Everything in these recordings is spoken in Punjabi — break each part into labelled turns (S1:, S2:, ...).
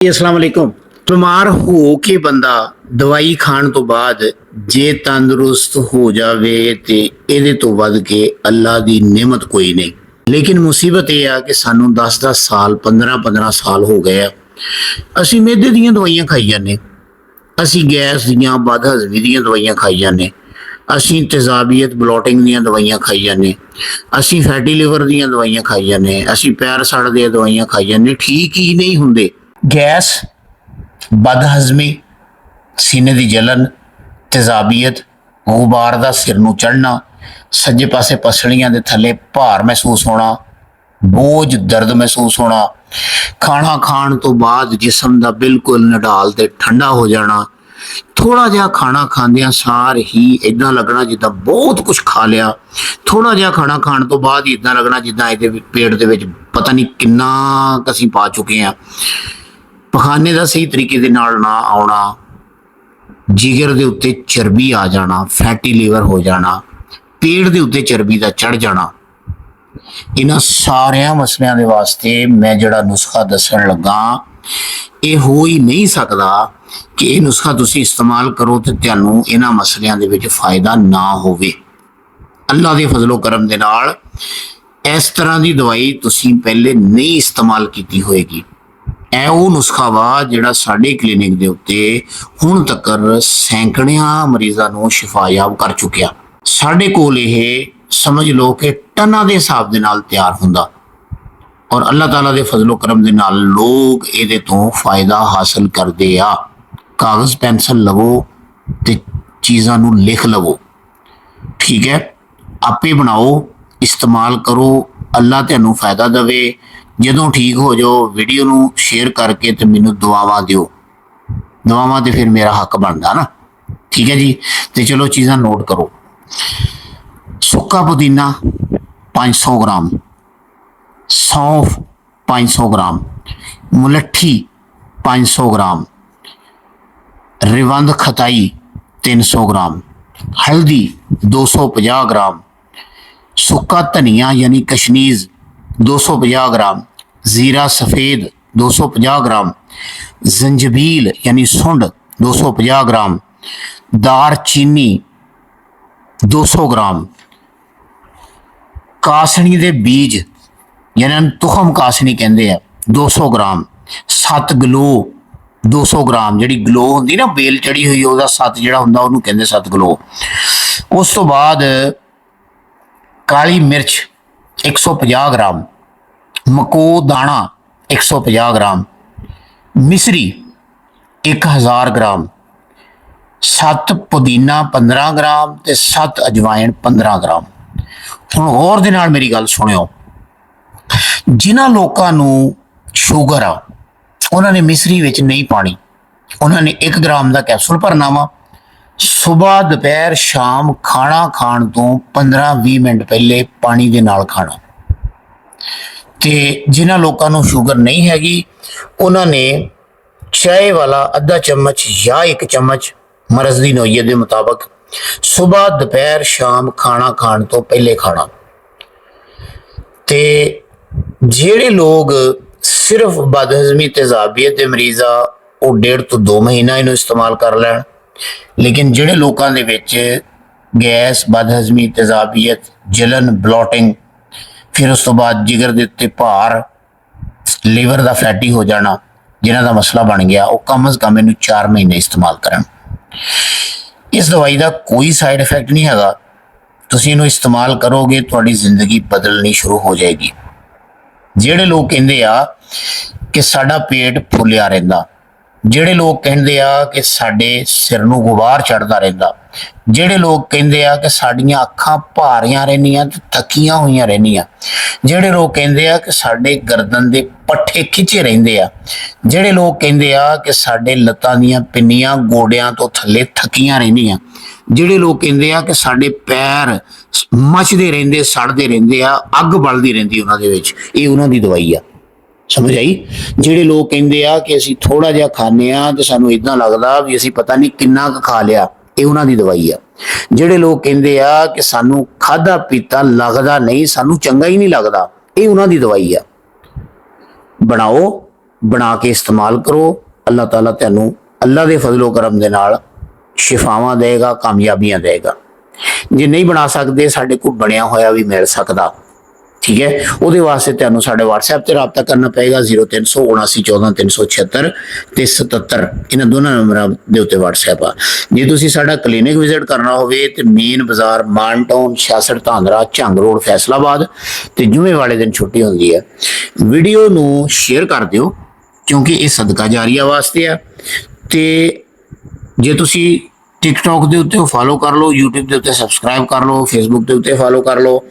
S1: अस्सलाम वालेकुम। बीमार हो के बंदा दवाई खाण तो बाद जे तंदुरुस्त हो जावे ते ਇਹਦੇ ਤੋਂ ਵੱਧ ਕੇ ਅੱਲਾ ਦੀ ਨਿਮਤ ਕੋਈ ਨਹੀਂ। ਲੇਕਿਨ ਮੁਸੀਬਤ ਇਹ ਆ ਕਿ ਸਾਨੂੰ 10-10 ਸਾਲ 15-15 ਸਾਲ ਹੋ ਗਏ ਆ ਅਸੀਂ ਮਿਹਦੇ ਦੀਆਂ ਦਵਾਈਆਂ ਖਾਈ ਜਾਂਦੇ, ਅਸੀਂ ਗੈਸ ਦੀਆਂ ਬਦਹਜ਼ਮੀ ਦੀਆਂ ਦਵਾਈਆਂ ਖਾਈ ਜਾਂਦੇ, ਅਸੀਂ ਤੇਜ਼ਾਬੀਅਤ ਬਲੋਟਿੰਗ ਦੀਆਂ ਦਵਾਈਆਂ ਖਾਈ ਜਾਂਦੇ, ਅਸੀਂ ਫੈਟੀ ਲਿਵਰ ਦੀਆਂ ਦਵਾਈਆਂ ਖਾਈ ਜਾਂਦੇ, ਅਸੀਂ ਪੈਰ ਸੜ ਦੀਆਂ ਦਵਾਈਆਂ ਖਾਈ ਜਾਂਦੇ, ਠੀਕ ਹੀ ਨਹੀਂ ਹੁੰਦੇ। गैस बदहजमी सीने की जलन तेजाबीयत गुबार का सिर नूं चढ़ना सज्जे पासे पसलियां दे थले भार महसूस होना बोझ दर्द महसूस होना खाना खाण तो बाद जिसम का बिल्कुल निढाल ते ठंडा हो जाना थोड़ा जिहा खाना खांदियां सार ही इदां लगना जिद्दां बहुत कुछ खा लिया थोड़ा जिहा खाना खाण तो बाद ही इदां लगना जिद्दां इहदे पेट दे विच पता नहीं किन्ना असीं पा चुके हैं। पखाने का सही तरीके दे नाल ना आउणा जिगर दे उत्ते चर्बी आ जाना फैटी लीवर हो जाना पेट दे उत्ते चर्बी का चढ़ जाना इन्हां सारियां मसलियां दे वास्ते मैं जिहड़ा नुस्खा दस्सण लगा ये हो ही नहीं सकता कि ये नुस्खा तुसीं इस्तेमाल करो तो तुहानूं इन्हां मसलियां दे विच फायदा ना होवे। अल्लाह दे फजलो करम दे नाल इस तरह की दवाई तुसीं पहले नहीं इस्तेमाल कीती होएगी। ਇਹ ਉਹ ਨੁਸਖਾ ਵਾ ਜਿਹੜਾ ਸਾਡੇ ਕਲੀਨਿਕ ਦੇ ਉੱਤੇ ਹੁਣ ਤੱਕ ਸੈਂਕੜਿਆਂ ਮਰੀਜ਼ਾਂ ਨੂੰ ਸ਼ਿਫਾਯਾਬ ਕਰ ਚੁੱਕਿਆ। ਸਾਡੇ ਕੋਲ ਇਹ ਸਮਝ ਲਓ ਕਿ ਟਨਾਂ ਦੇ ਹਿਸਾਬ ਦੇ ਨਾਲ ਤਿਆਰ ਹੁੰਦਾ ਔਰ ਅੱਲਾਹ ਤਾਲਾ ਦੇ ਫਜ਼ਲੋ ਕਰਮ ਦੇ ਨਾਲ ਲੋਕ ਇਹਦੇ ਤੋਂ ਫਾਇਦਾ ਹਾਸਲ ਕਰਦੇ ਆ। ਕਾਗਜ਼ ਪੈਨਸਲ ਲਵੋ ਤੇ ਚੀਜ਼ਾਂ ਨੂੰ ਲਿਖ ਲਵੋ, ਠੀਕ ਹੈ, ਆਪੇ ਬਣਾਓ, ਇਸਤੇਮਾਲ ਕਰੋ, ਅੱਲਾਹ ਤੁਹਾਨੂੰ ਫਾਇਦਾ ਦੇਵੇ। ਜਦੋਂ ठीक हो जाओ वीडियो नूं शेयर करके तो मैनूं दुआवां दिओ, दुआवां तो फिर मेरा हक बनता ना, ठीक है जी। तो चलो चीज़ां नोट करो। सुक्का पुदीना 500 ग्राम, सौंफ 500 ग्राम, मुलट्ठी 500 ग्राम, रिवंद खताई 300 ग्राम, हल्दी 250 ग्राम, सुक्का धनिया यानी कशनीज 250 ग्राम, जीरा सफ़ेद 250 ग्राम, जंजबील यानी सुंड 250 ग्राम, दार चीनी 200 ग्राम, कासनी दे बीज यानी तुखम कासनी कहते हैं 200 ग्राम, 7 गलो 200 ग्राम, जी गलो होंगी ना बेल चढ़ी हुई वह 7 जो होंगे उन्होंने कहते 7 गलो। उस तो बाद काली मिर्च 150 ग्राम, मको दाना 150 ग्राम, मिश्री 1000 ग्राम, 7 पुदीना 15 ग्राम ते 7 अजवाइन 15 ग्राम। हुण होर दे नाल मेरी गल सुनियो, जिन्हां लोकां नूं शुगर आ उन्होंने मिश्री विच नहीं पानी, उन्होंने 1 ग्राम का कैप्सूल भरना वा। सुबह दोपहर शाम खाना खाण तो 15-20 मिनट पहले पानी दे नाल खाना। ते जिन्हां लोकां नूं शुगर नहीं हैगी उन्होंने चाय वाला अद्धा चम्मच या 1 चम्मच मरज़ दी नौईयत के मुताबिक सुबह दोपहर शाम खाना खाण तो पहले खाना। ते जिहड़े लोग सिर्फ बदहजमी तेजाबीयत के मरीज़ आ वो 1.5 to 2 महीना इन्हूं इस्तेमाल कर लैण। लेकिन जिहड़े लोकां दे विच गैस बदहजमी तेजाबीयत जलन ब्लॉटिंग फिर उस तो बाद जिगर दे उत्ते भार लीवर का फैटी हो जाना जिन्हां दा मसला बन गया वो कम अज़ कम इन्हूं 4 महीने इस्तेमाल करन। इस दवाई का कोई साइड इफेक्ट नहीं हैगा, तुसीं इहनूं इस्तेमाल करोगे तुहाडी जिंदगी बदलनी शुरू हो जाएगी। जिहड़े लोग कहिंदे आ कि साडा पेट फुलिया रहिंदा, ਜਿਹੜੇ लोग ਕਹਿੰਦੇ ਆ कि ਸਾਡੇ सिर ਨੂੰ गुबार चढ़ता ਰਹਿੰਦਾ, ਜਿਹੜੇ लोग ਕਹਿੰਦੇ ਆ कि ਸਾਡੀਆਂ ਅੱਖਾਂ ਭਾਰੀਆਂ ਰਹਿੰਦੀਆਂ ਤੇ ਥੱਕੀਆਂ ਹੋਈਆਂ ਰਹਿੰਦੀਆਂ, ਜਿਹੜੇ लोग ਕਹਿੰਦੇ ਆ कि ਸਾਡੇ ਗਰਦਨ ਦੇ ਪੱਠੇ ਖਿੱਚੇ ਰਹਿੰਦੇ ਆ, ਜਿਹੜੇ लोग ਕਹਿੰਦੇ ਆ कि ਸਾਡੇ ਲੱਤਾਂ ਦੀਆਂ ਪਿੰਨੀਆਂ ਗੋਡਿਆਂ ਤੋਂ ਥੱਲੇ ਥੱਕੀਆਂ ਰਹਿੰਦੀਆਂ, ਜਿਹੜੇ लोग ਕਹਿੰਦੇ ਆ कि ਸਾਡੇ ਪੈਰ ਮੱਚਦੇ ਰਹਿੰਦੇ ਸੜਦੇ ਰਹਿੰਦੇ ਆ ਅੱਗ ਬਲਦੀ ਰਹਿੰਦੀ ਉਹਨਾਂ ਦੇ ਵਿੱਚ, ਇਹ ਉਹਨਾਂ ਦੀ ਦਵਾਈ ਆ। समझ आई। ਜਿਹੜੇ लोग ਕਹਿੰਦੇ ਆ कि ਅਸੀਂ ਥੋੜਾ ਜਿਹਾ ਖਾਂਦੇ ਆ ਤੇ ਸਾਨੂੰ ਇਦਾਂ ਲੱਗਦਾ ਵੀ ਅਸੀਂ ਪਤਾ ਨਹੀਂ ਕਿੰਨਾ ਕੁ ਖਾ ਲਿਆ, ਇਹ ਉਹਨਾਂ ਦੀ ਦਵਾਈ ਆ। ਜਿਹੜੇ लोग ਕਹਿੰਦੇ ਆ कि ਸਾਨੂੰ ਖਾਦਾ ਪੀਤਾ ਲੱਗਦਾ ਨਹੀਂ, ਸਾਨੂੰ ਚੰਗਾ ਹੀ ਨਹੀਂ ਲੱਗਦਾ, ਇਹ ਉਹਨਾਂ ਦੀ ਦਵਾਈ ਆ। ਬਣਾਓ ਬਣਾ ਕੇ ਇਸਤੇਮਾਲ ਕਰੋ। ਅੱਲਾਹ ਤਾਲਾ ਤੁਹਾਨੂੰ ਅੱਲਾਹ ਦੇ ਫਜ਼ਲੋ ਕਰਮ ਦੇ ਨਾਲ ਸ਼ਿਫਾਵਾਂ ਦੇਗਾ, ਕਾਮਯਾਬੀਆਂ ਦੇਗਾ। ਜੇ ਨਹੀਂ ਬਣਾ ਸਕਦੇ, ਸਾਡੇ ਕੋਲ ਬਣਿਆ ਹੋਇਆ ਵੀ ਮਿਲ ਸਕਦਾ, ਠੀਕ ਹੈ। ਉਹਦੇ ਵਾਸਤੇ ਤੁਹਾਨੂੰ ਸਾਡੇ WhatsApp ਤੇ ਰਾਬਤਾ ਕਰਨਾ ਪਏਗਾ 0379144376 ਤੇ 77। ਇਹਨਾਂ ਦੋਨਾਂ ਨੰਬਰਾਂ ਦੇ ਉੱਤੇ WhatsApp ਆ। ਜੇ ਤੁਸੀਂ ਸਾਡਾ ਕਲੀਨਿਕ ਵਿਜ਼ਿਟ ਕਰਨਾ ਹੋਵੇ ਤੇ ਮੇਨ ਬਾਜ਼ਾਰ ਮਾਨਟਾਊਨ 66 ਧਾਂਦਰਾ ਝੰਗ ਰੋਡ ਫੈਸਲਾਬਾਦ ਤੇ ਜੁਮੇ ਵਾਲੇ ਦਿਨ ਛੁੱਟੀ ਹੁੰਦੀ ਹੈ। ਵੀਡੀਓ ਨੂੰ ਸ਼ੇਅਰ ਕਰ ਦਿਓ ਕਿਉਂਕਿ ਇਹ ਸਦਕਾ ਜਾਰੀਆ ਵਾਸਤੇ ਆ। ਤੇ ਜੇ ਤੁਸੀਂ ਟਿਕਟੌਕ ਦੇ ਉੱਤੇ ਫੋਲੋ ਕਰ ਲਓ, YouTube ਦੇ ਉੱਤੇ ਸਬਸਕ੍ਰਾਈਬ ਕਰ ਲਓ, ਫੇਸਬੁੱਕ ਦੇ ਉੱਤੇ ਫੋਲੋ ਕਰ ਲਓ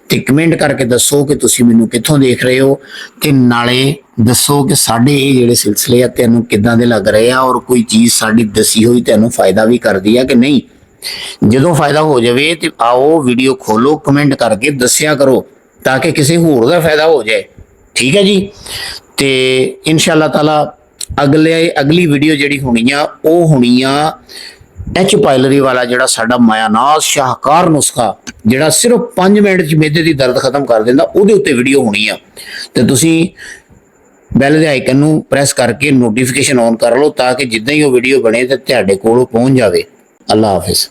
S1: ਤੇ ਕਮੈਂਟ ਕਰਕੇ ਦੱਸੋ ਕਿ ਤੁਸੀਂ ਮੈਨੂੰ ਕਿੱਥੋਂ ਦੇਖ ਰਹੇ ਹੋ ਤੇ ਨਾਲੇ ਦੱਸੋ ਕਿ ਸਾਡੇ ਇਹ ਜਿਹੜੇ ਸਿਲਸਿਲੇ ਆ ਤੁਹਾਨੂੰ ਕਿੱਦਾਂ ਦੇ ਲੱਗ ਰਹੇ ਆ ਔਰ ਕੋਈ ਚੀਜ਼ ਸਾਡੀ ਦੱਸੀ ਹੋਈ ਤੁਹਾਨੂੰ ਫਾਇਦਾ ਵੀ ਕਰਦੀ ਆ ਕਿ ਨਹੀਂ। ਜਦੋਂ ਫਾਇਦਾ ਹੋ ਜਾਵੇ ਤੇ ਆਓ ਵੀਡੀਓ ਖੋਲੋ, ਕਮੈਂਟ ਕਰਕੇ ਦੱਸਿਆ ਕਰੋ ਤਾਂ ਕਿ ਕਿਸੇ ਹੋਰ ਦਾ ਫਾਇਦਾ ਹੋ ਜਾਏ, ਠੀਕ ਹੈ ਜੀ। ਤੇ ਇਨਸ਼ਾਅੱਲਾ ਤਾਲਾ ਅਗਲੀ ਵੀਡੀਓ ਜਿਹੜੀ ਹੋਣੀ ਆ ਉਹ ਹੋਣੀ ਆ ਐਚ ਪਾਇਲਰੀ ਵਾਲਾ ਜਿਹੜਾ ਸਾਡਾ ਮਾਇਆਨਾਜ਼ ਸ਼ਾਹਕਾਰ ਨੁਸਖਾ ਜਿਹੜਾ ਸਿਰਫ 5 ਮਿੰਟ 'ਚ ਮਿਹਦੇ ਦੀ ਦਰਦ ਖਤਮ ਕਰ ਦਿੰਦਾ, ਉਹਦੇ ਉੱਤੇ ਵੀਡੀਓ ਹੋਣੀ ਆ। ਤੇ ਤੁਸੀਂ ਬੈਲ ਦੇ ਆਈਕਨ ਨੂੰ ਪ੍ਰੈਸ ਕਰਕੇ ਨੋਟੀਫਿਕੇਸ਼ਨ ਔਨ ਕਰ ਲਓ ਤਾਂ ਕਿ ਜਿੱਦਾਂ ਹੀ ਉਹ ਵੀਡੀਓ ਬਣੇ ਤੇ ਤੁਹਾਡੇ ਕੋਲ ਪਹੁੰਚ ਜਾਵੇ। ਅੱਲਾ ਹਾਫਿਜ਼।